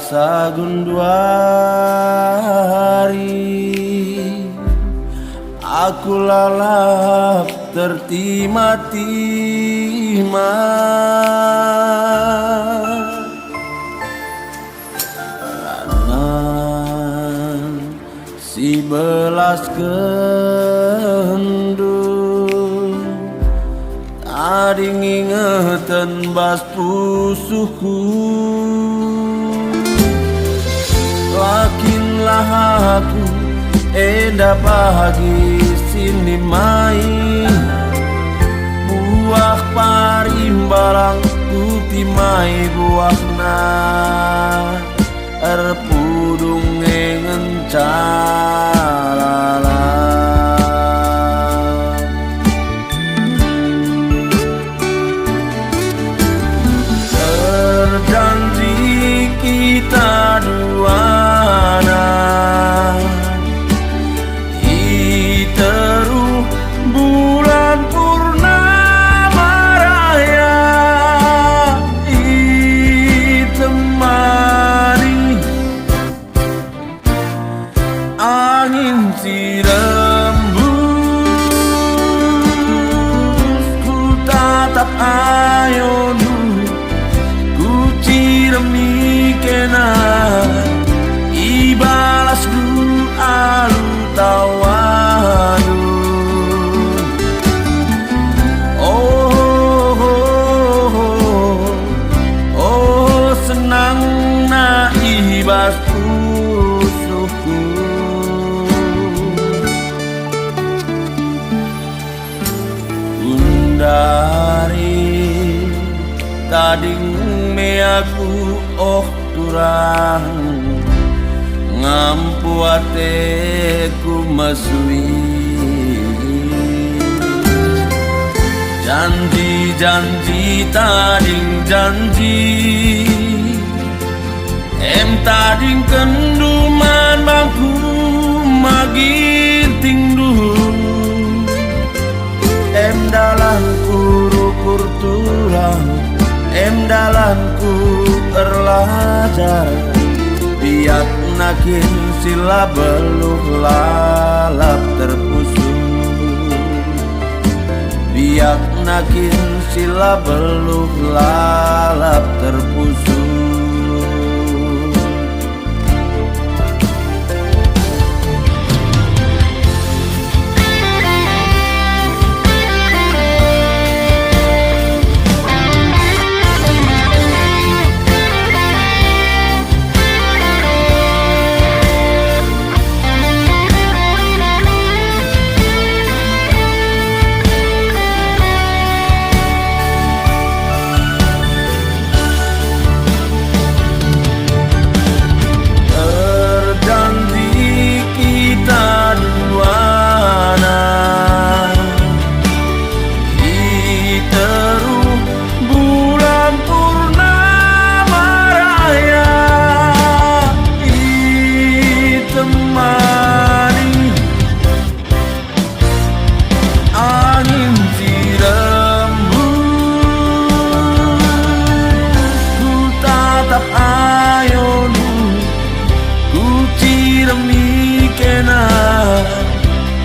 sagunduari, aku lalap tertima-tima. Ranan si belas kendu tadi ngingetan bas pusuhku, lakinlah aku eda pagi sini main buah parimbalang putih mai buahna erpudung ngencalala. Terjanji kita duana teruh bulan purnama raya, temani angin si rembus, ku tatap ayonu, ku ciremi kena ibalas doa lu tawadu. Oh, senang na ibas pusuhku, undari tading me aku turang ngampu ateku masui. Janji-janji tading janji, em tading kenduman bangku maginting duh, em dalanku rukur tulang, em dalanku terlajar, biak nakin sila beluh lalap terpusu, biak nakin sila beluh lalap terpusu.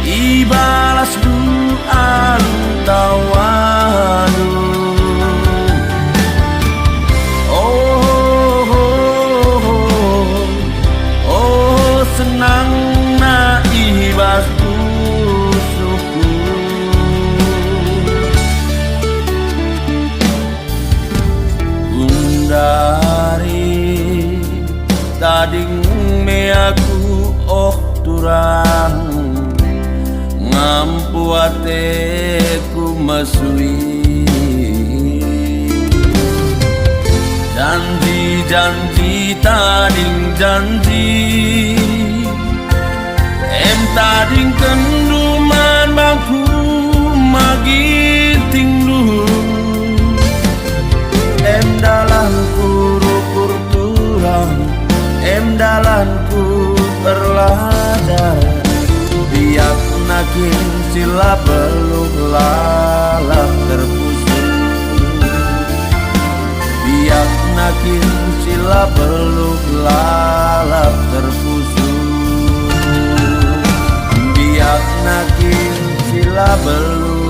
Ibalas doa tawadu. Oh, senang na ibas pusuhku, undari tading me aku turang ngampu ateku masui. Janji-janji tading janji, em tading kenduman bangku magiting duh, em dalanku rukur turang, em dalanku berladar, biak nakin sila beluh lalap terpusu, biak nakin sila beluk lalap terpusu. Biak nakin sila beluk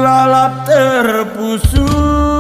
lalap terpusu.